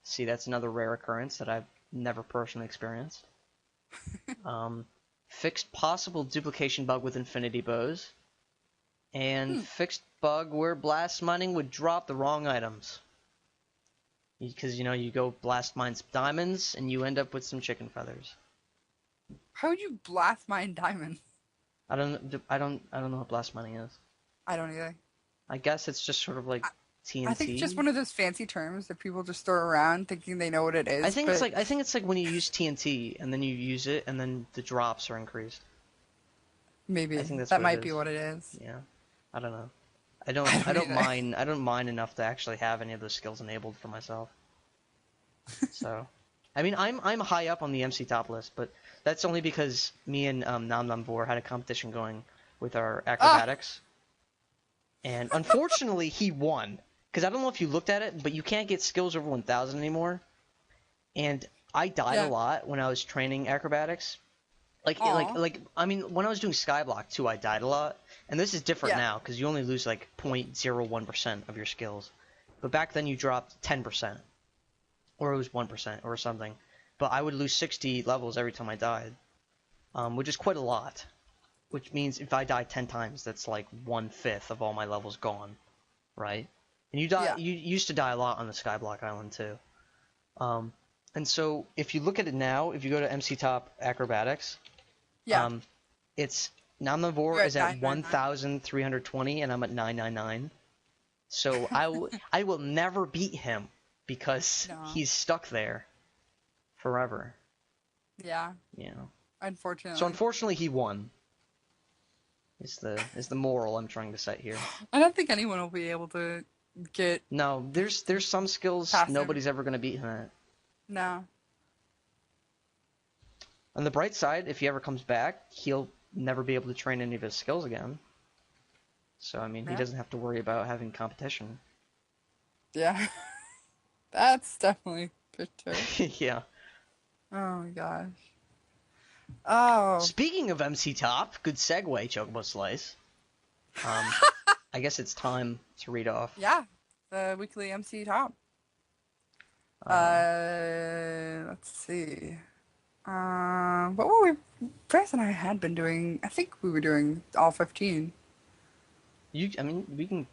See, that's another rare occurrence that I've never personally experienced. Fixed possible duplication bug with infinity bows. And fixed bug where blast mining would drop the wrong items. Because, you go blast mine some diamonds, and you end up with some chicken feathers. How would you blast mine diamond? I don't know what blast mining is. I don't either. I guess it's just sort of like TNT. I think it's just one of those fancy terms that people just throw around thinking they know what it is. I think it's like when you use TNT and then you use it and then the drops are increased. Maybe I think that's that what might it be is. what it is. Yeah, I don't know. I don't mind enough to actually have any of those skills enabled for myself. So, I mean, I'm high up on the MC top list, but that's only because me and Nam had a competition going with our acrobatics, and unfortunately he won. Because I don't know if you looked at it, but you can't get skills over 1,000 anymore. And I died a lot when I was training acrobatics. I mean, when I was doing Skyblock too, I died a lot. And this is different now, because you only lose like 0.01% of your skills. But back then you dropped 10%. Or it was 1% or something. But I would lose 60 levels every time I died. Which is quite a lot. Which means if I die 10 times, that's like 1/5 of all my levels gone. Right? And you used to die a lot on the Skyblock Island too. And so if you look at it now, if you go to MC Top Acrobatics, it's Namnavor is at 1,320 and I'm at 999. So I will never beat him because he's stuck there forever. Yeah. You know. Unfortunately. So unfortunately he won. Is the moral I'm trying to set here. I don't think anyone will be able to get. No, there's some skills nobody's ever gonna beat him at. No. On the bright side, if he ever comes back, he'll never be able to train any of his skills again. So, I mean, he doesn't have to worry about having competition. Yeah. That's definitely bitter. Yeah. Oh my gosh. Oh. Speaking of MC Top, good segue, ChocoboSlice. I guess it's time to read off. Yeah. The weekly MC Top. Let's see. What were we? Bryce and I had been doing. I think we were doing all 15. I mean, we can.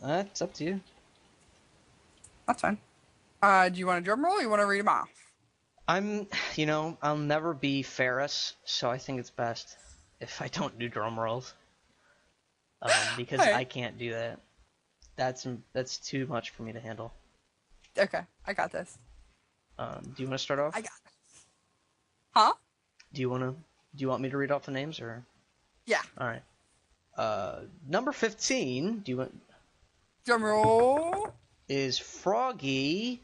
It's up to you. That's fine. Do you want a drum roll or you want to read them off? I'll never be Ferris, so I think it's best if I don't do drum rolls. Because I can't do that. That's too much for me to handle. Okay, I got this. Do you want to start off? I got this. Huh? Do you want me to read off the names or? Yeah. All right. Number 15. Do you want? Drum roll. Is Froggy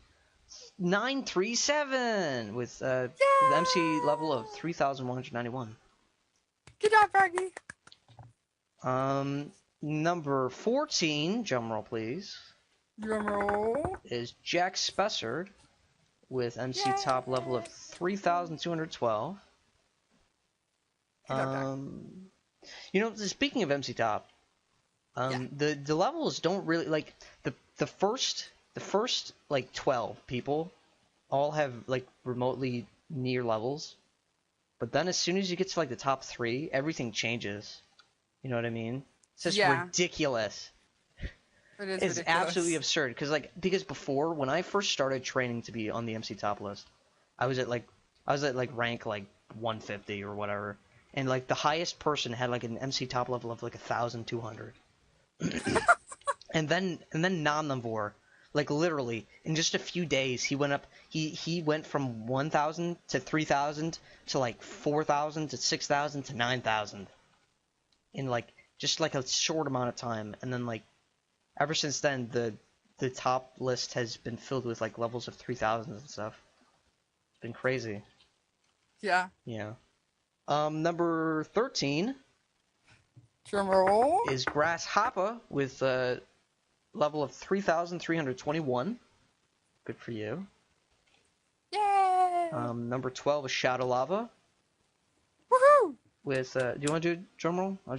937 with Yeah. the MC level of 3,191. Good job, Froggy. Number 14, drum roll please, Drum roll. is Jack Spessard with MC Yay. top level of 3,212. Good job, Jack. You know, speaking of MC top, the levels don't really like the first like 12 people all have like remotely near levels, but then as soon as you get to like the top 3, everything changes. You know what I mean? It's just ridiculous. It is It's ridiculous. absolutely absurd because before, when I first started training to be on the MC top list, I was at rank like 150 or whatever, and like the highest person had like an MC top level of like 1,200. and then Namnamvor, like literally in just a few days, he went up. He went from 1,000 to 3,000 to like 4,000 to 6,000 to 9,000 in like just like a short amount of time. And then like ever since then, the top list has been filled with like levels of 3,000 and stuff. It's been crazy. Yeah. Yeah. Number 13 Drum roll. is Grasshopper with a level of 3,321. Good for you. Yay. Number 12 is Shadow Lava Woohoo. with do you want to do drum roll? I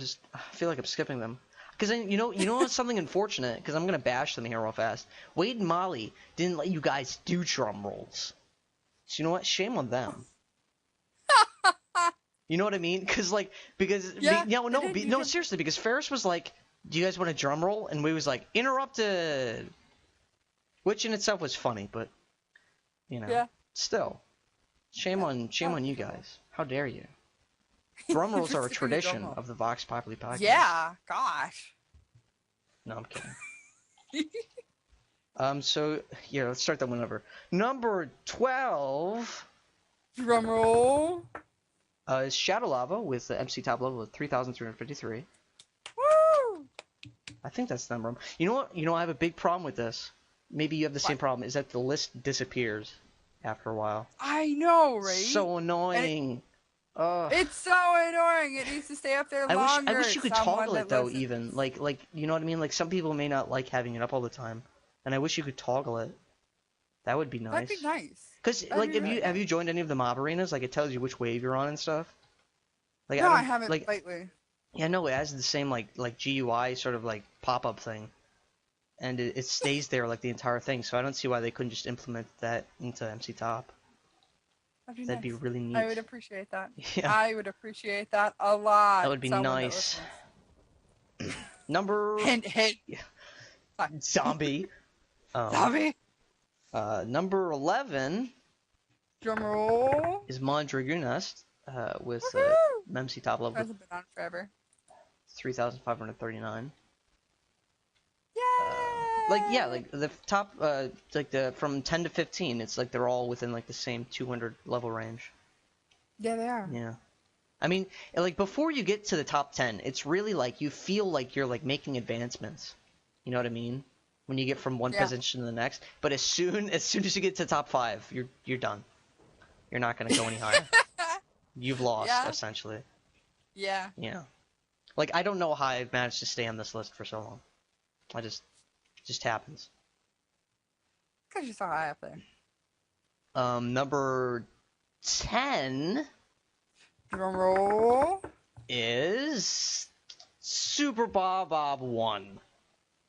feel like I'm skipping them. Because you know it's something unfortunate, because I'm gonna bash them here real fast. Wade and Molly didn't let you guys do drum rolls, so you know what? Shame on them. You know what I mean? No, seriously, because Ferris was like, "Do you guys want a drum roll?" And we was like, "Interrupted," which in itself was funny, but you know, still, shame on you guys. How dare you? Drum rolls are a tradition of the Vox Populicast. Yeah, gosh. No, I'm kidding. So yeah, let's start that one over. Number 12 Drum roll. is Shadow Lava with the MC top level of 3,353. Woo! I think that's the number. You know what? I have a big problem with this. Maybe you have the same problem. Is that the list disappears after a while? I know, right? So annoying. It's so annoying. It needs to stay up there longer. I wish you could toggle it though. Even like you know what I mean. Like some people may not like having it up all the time, and I wish you could toggle it. That would be nice. That'd be nice. Because like have you joined any of the mob arenas? Like it tells you which wave you're on and stuff. Like No, I haven't lately. Yeah, no, it has the same like GUI sort of like pop up thing, and it stays there like the entire thing. So I don't see why they couldn't just implement that into MC Top. That'd be really neat. I would appreciate that. Yeah. I would appreciate that a lot. That would be nice. Number hint. Yeah. Zombie. Zombie. Number 11. Drum roll. Is Mondragoonest with MC top level. Hasn't been on forever. 3,539. Yeah. Like the top, from 10 to 15, it's like they're all within like the same 200 level range. Yeah, they are. Yeah. I mean, like before you get to the top 10, it's really like you feel like you're like making advancements. You know what I mean? When you get from one position to the next. But as soon as you get to top 5, you're done. You're not gonna go any higher. You've lost essentially. Yeah. Yeah. Like I don't know how I've managed to stay on this list for so long. It just happens. Because you're so high up there. Number 10 Drum roll is Super Bob 1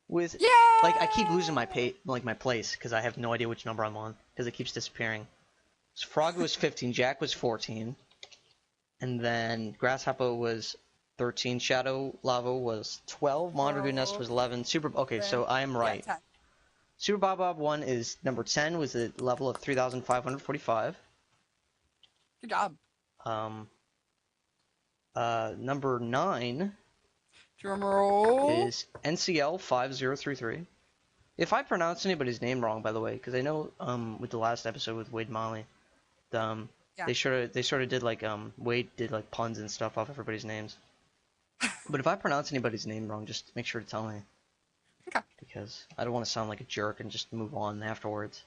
with like I keep losing my place because I have no idea which number I'm on because it keeps disappearing. So Frog was 15, Jack was 14, and then Grasshopper was 13, Shadow Lava was 12, Mondragoon Nest was 11, so I am right. Yeah, 10. Super Bob 1 is number 10 with a level of 3,545. Good job. Number 9 Drum roll. is NCL 5033. If I pronounce anybody's name wrong, by the way, because I know with the last episode with Wade Molly, they sort of did like Wade did like puns and stuff off everybody's names. But if I pronounce anybody's name wrong, just make sure to tell me. Okay. Because I don't want to sound like a jerk and just move on afterwards.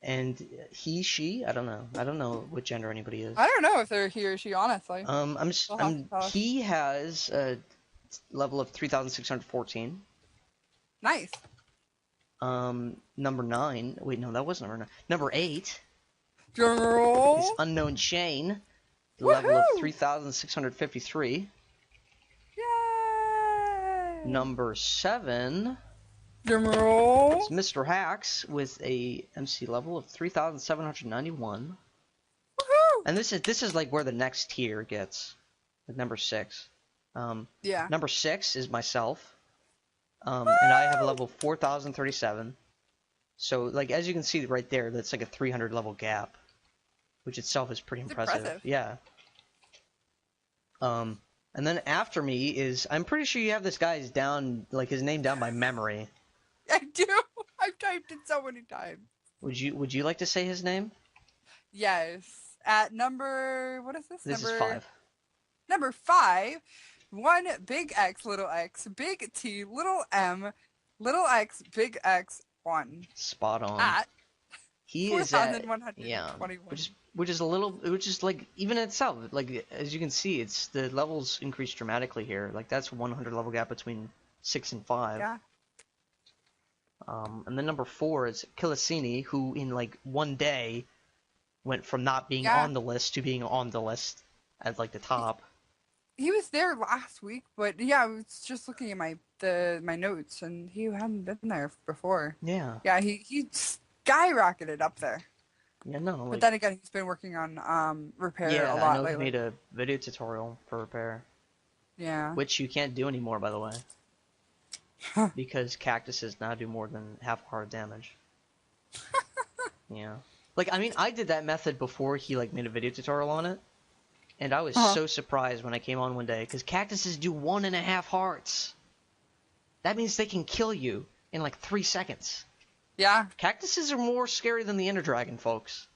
And he, she, I don't know. I don't know what gender anybody is. I don't know if they're he or she, honestly. He has a level of 3,614. Nice. Number 9. Wait, no, that wasn't number 9. Number 8 Drum roll. is Unknown Shane. The Woohoo! level of 3,653. Yay! Number 7 Drum roll. is Mr. Hacks with a MC level of 3,791. Woohoo! And this is like where the next tier gets, like number 6. Yeah. Number 6 is myself, and I have a level 4,037. So, like, as you can see right there, that's like a 300 level gap, which itself is pretty impressive. Yeah. And then after me is, I'm pretty sure you have this guy's down, like his name down by memory. I do. I've typed it so many times. Would you like to say his name? Yes. At number, what is this? This is 5. Number 5, 1 big X, little x, big T, little m, little x, big X, 1. Spot on. At He is at 4,121. which is a little, which is like, even in itself, like, as you can see, it's the levels increased dramatically here. Like, that's 100 level gap between 6 and 5. Yeah. And then number 4 is Kilisini, who in like one day went from not being on the list to being on the list at like the top. He was there last week, but yeah, I was just looking at my notes, and he hadn't been there before. Yeah. Yeah, he skyrocketed up there. Yeah, no. Like, But then again, he's been working on repair a lot I know lately. he made a video tutorial for repair. Yeah. Which you can't do anymore, by the way. Because cactuses now do more than half heart damage. Yeah. Like, I mean, I did that method before he, like, made a video tutorial on it. And I was so surprised when I came on one day, because cactuses do 1.5 hearts. That means they can kill you in, like, 3 seconds. Yeah. Cactuses are more scary than the Ender Dragon, folks.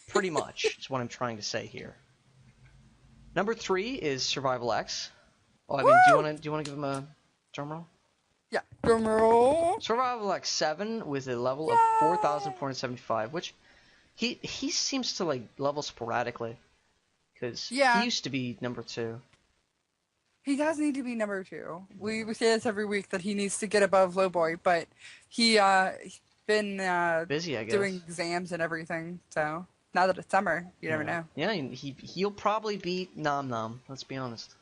Pretty much, is what I'm trying to say here. Number 3 is Survival X. Oh, I mean, do you want to give him a drum roll? Yeah. Drum roll. Survival X 7 with a level of 4,475, which he seems to like level sporadically, because he used to be number 2. He does need to be number 2. We say this every week that he needs to get above Lowboy, but he's been busy, I guess, doing exams and everything. So now that it's summer, you never know. Yeah, he'll probably beat Nom Nom. Let's be honest.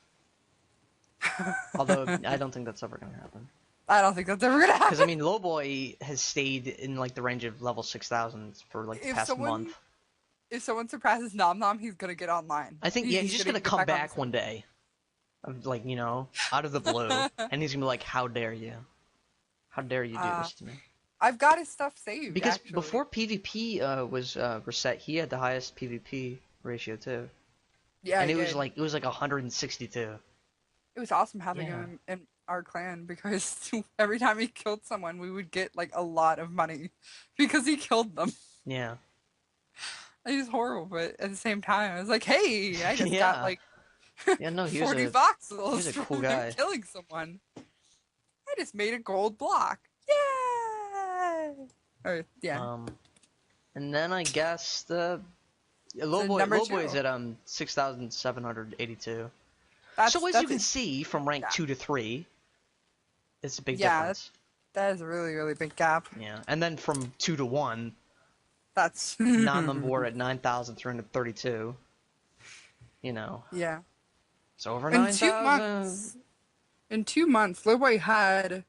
Although I don't think that's ever gonna happen. I don't think that's ever gonna happen. Because I mean, Lowboy has stayed in like the range of level 6,000 for like the past month. If someone surpasses Nom Nom, he's gonna get online. I think he's just gonna come back one day, like, you know, out of the blue, and he's gonna be like, "How dare you? How dare you do this to me?" I've got his stuff saved. Because actually. before PvP was reset, he had the highest PvP ratio too. Yeah, and it was like 162. It was awesome having him in our clan, because every time he killed someone, we would get like a lot of money because he killed them. Yeah. It was horrible, but at the same time, I was like, "Hey, I just got like 40 voxels cool from guy. killing someone. I just made a gold block. Yay!" Or And then I guess the Lowboy is at 6,782. So as you can see, from rank 2 to 3, it's a big difference. That is a really, really big gap. Yeah, and then from 2 to 1, that's non board at 9,332. You know. Yeah. It's over 9,000. In 2 months, Lowboy had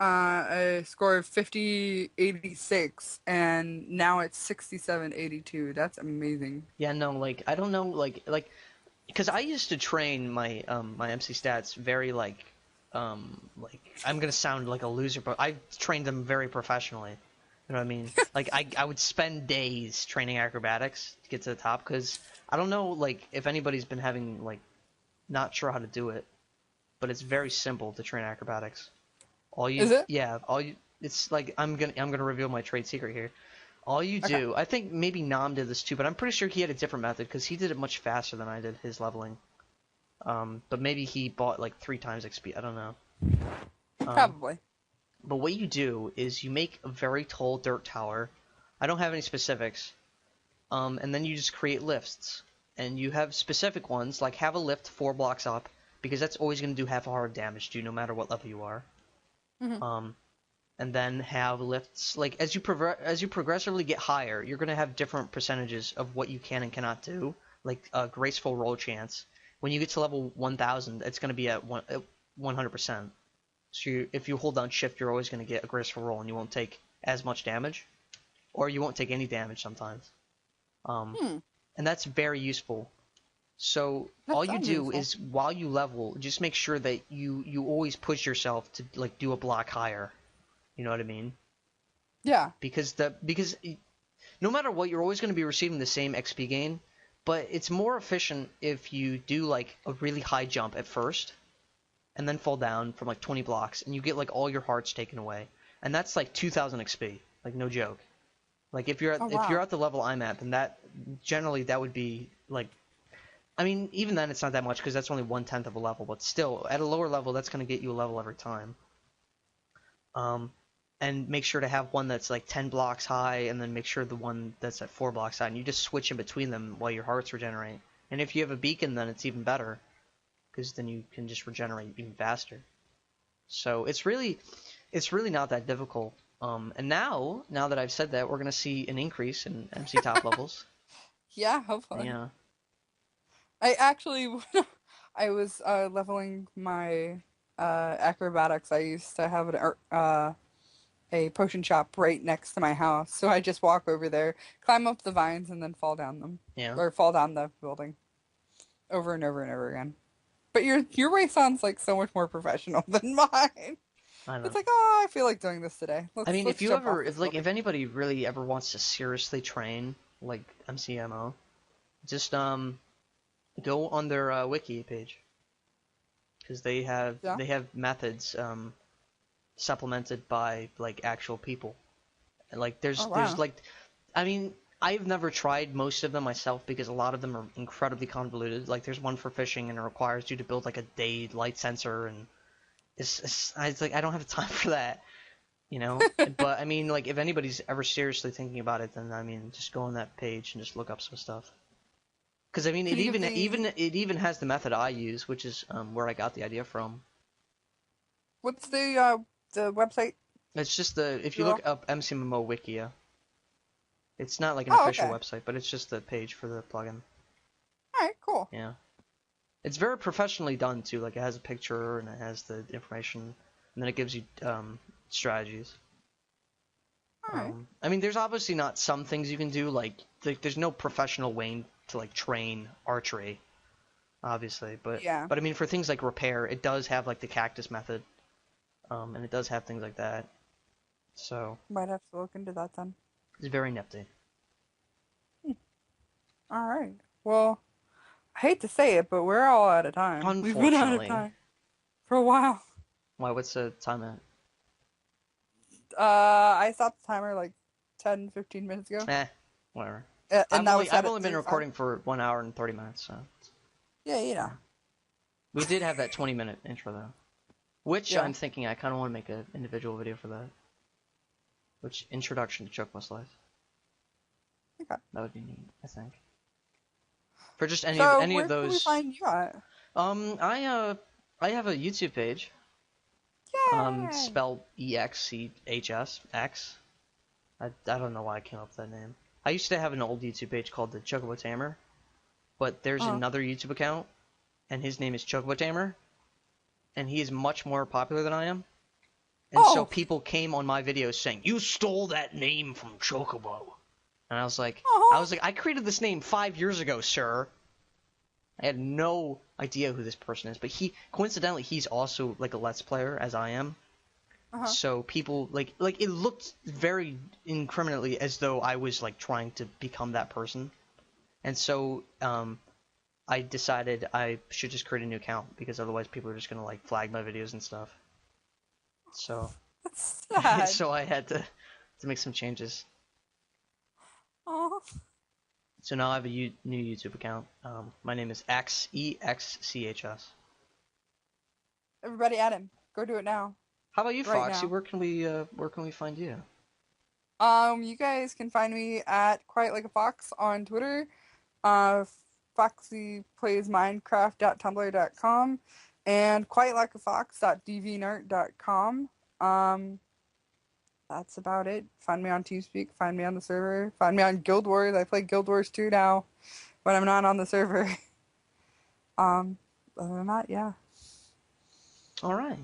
a score of 5086, and now it's 6782. That's amazing. Yeah, no, like, I don't know, like, because I used to train my my MC stats very like I'm gonna sound like a loser, but I trained them very professionally. You know what I mean? Like, I would spend days training acrobatics to get to the top, because I don't know, like, if anybody's been having, like, not sure how to do it, but it's very simple to train acrobatics. Is it? Yeah, it's like, I'm gonna reveal my trade secret here. All you do, I think maybe Nom did this too, but I'm pretty sure he had a different method, because he did it much faster than I did his leveling. But maybe he bought like 3 times XP. I don't know. Probably. But what you do is you make a very tall dirt tower. I don't have any specifics. And then you just create lifts. And you have specific ones, like have a lift 4 blocks up, because that's always going to do half a heart of damage to you, no matter what level you are. Mm-hmm. And then have lifts, like, as you progressively get higher, you're going to have different percentages of what you can and cannot do, like a graceful roll chance. When you get to level 1000, it's going to be at 100%. So if you hold down shift, you're always going to get a graceful roll, and you won't take as much damage, or you won't take any damage sometimes. And that's very useful. So all you do is, while you level, just make sure that you always push yourself to like do a block higher. You know what I mean? Yeah. Because no matter what, you're always going to be receiving the same XP gain, but it's more efficient if you do like a really high jump at first, and then fall down from like 20 blocks, and you get like all your hearts taken away, and that's like 2,000 XP. Like, no joke. Like, if you're at the level I'm at, then that would be like, I mean, even then it's not that much because that's only 1/10 of a level, but still, at a lower level, that's going to get you a level every time. And make sure to have one that's like 10 blocks high, and then make sure the one that's at 4 blocks high, and you just switch in between them while your hearts regenerate. And if you have a beacon, then it's even better, because then you can just regenerate even faster. So it's really not that difficult. And now that I've said that, we're gonna see an increase in MC top levels. Yeah, hopefully. Yeah. I actually, I was leveling my acrobatics. I used to have a potion shop right next to my house, so I just walk over there, climb up the vines, and then fall down them. Yeah. Or fall down the building, over and over and over again. But your way sounds like so much more professional than mine. I know. It's like, oh, I feel like doing this today. I mean, let's jump off this if building. anybody really ever wants to seriously train like MCMO, just go on their wiki page, because they have methods supplemented by like actual people. And like there's like, I mean, I've never tried most of them myself because a lot of them are incredibly convoluted. Like there's one for fishing, and it requires you to build like a day light sensor, and it's like I don't have the time for that, you know. But I mean, like, if anybody's ever seriously thinking about it, then I mean, just go on that page and just look up some stuff. Because I mean, it even has the method I use, which is where I got the idea from. What's the website? It's just if you look up MCMMO Wikia, it's not like an official website, but it's just the page for the plugin. Alright, cool. Yeah. It's very professionally done too. Like, it has a picture and it has the information, and then it gives you strategies. Alright. I mean, there's obviously not some things you can do. Like there's no professional way to like train archery, obviously. But yeah. But I mean, for things like repair, it does have like the cactus method, and it does have things like that. So might have to look into that then. It's very nifty. Alright. Well, I hate to say it, but we're all out of time. Unfortunately. We've been out of time for a while. Why? What's the time at? I stopped the timer like 10, 15 minutes ago. Whatever. And I've only been recording for 1 hour and 30 minutes, so. Yeah, you know. We did have that 20-minute intro though, which I'm thinking I kind of want to make an individual video for that. Which introduction to ChocoboSlice. Okay. That would be neat, I think. For just any of those. Where can we find you at? I have a YouTube page. Yay! Spelled EXCHS X. I don't know why I came up with that name. I used to have an old YouTube page called the Chocobo Tamer, but there's another YouTube account, and his name is Chocobo Tamer, and he is much more popular than I am. And so people came on my videos saying, "You stole that name from Chocobo." And I was like, I created this name 5 years ago, sir. I had no idea who this person is, but coincidentally, he's also like a Let's Player as I am. So people like it looked very incriminately as though I was like trying to become that person, and so I decided I should just create a new account because otherwise people are just gonna like flag my videos and stuff. So that's sad. So I had to make some changes. Oh. So now I have a new YouTube account. My name is XEXCHS. Everybody add him. Go do it now. How about you, Right Foxy? now. Where can we find you? You guys can find me at Quiet Like a Fox on Twitter. FoxyPlaysMinecraft.tumblr.com and QuietLikeAFox.deviantart.com. That's about it. Find me on TeamSpeak. Find me on the server. Find me on Guild Wars. I play Guild Wars 2 now when I'm not on the server. Other than that, yeah. All right.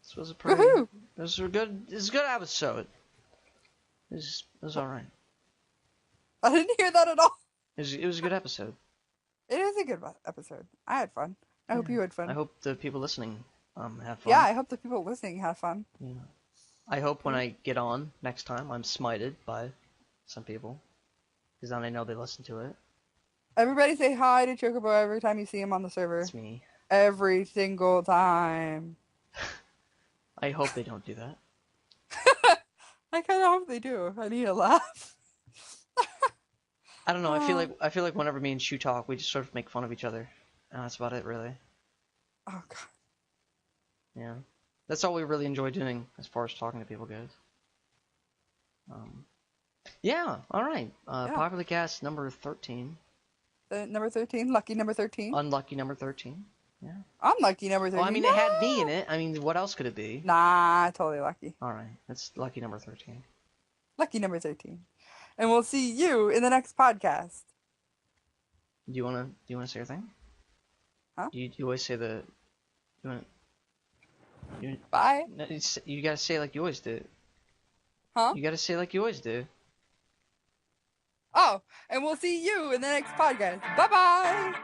This was a Woohoo! This was a good episode. It was all right. I didn't hear that at all. It was a good episode. It is a good episode. I had fun. I hope you had fun. I hope the people listening have fun. Yeah, I hope the people listening have fun. Yeah. I hope when I get on next time, I'm smited by some people, because then I know they listen to it. Everybody say hi to Chocobo every time you see him on the server. It's me. Every single time. I hope they don't do that. I kind of hope they do. I need a laugh. I don't know. I feel like whenever me and Shu talk, we just sort of make fun of each other, and that's about it, really. Oh god. Yeah, that's all we really enjoy doing as far as talking to people goes. Yeah. All right. Populicast number 13. Number 13, lucky number 13. Unlucky number 13. Yeah. Unlucky number 13. Well, I mean, no! it had me in it. I mean, what else could it be? Nah, totally lucky. All right. That's lucky number 13. Lucky number 13. And we'll see you in the next podcast. Do you wanna say your thing? Huh? You always say the. Bye. No, you gotta say it like you always do. Huh? You gotta say it like you always do. Oh, and we'll see you in the next podcast. Bye-bye.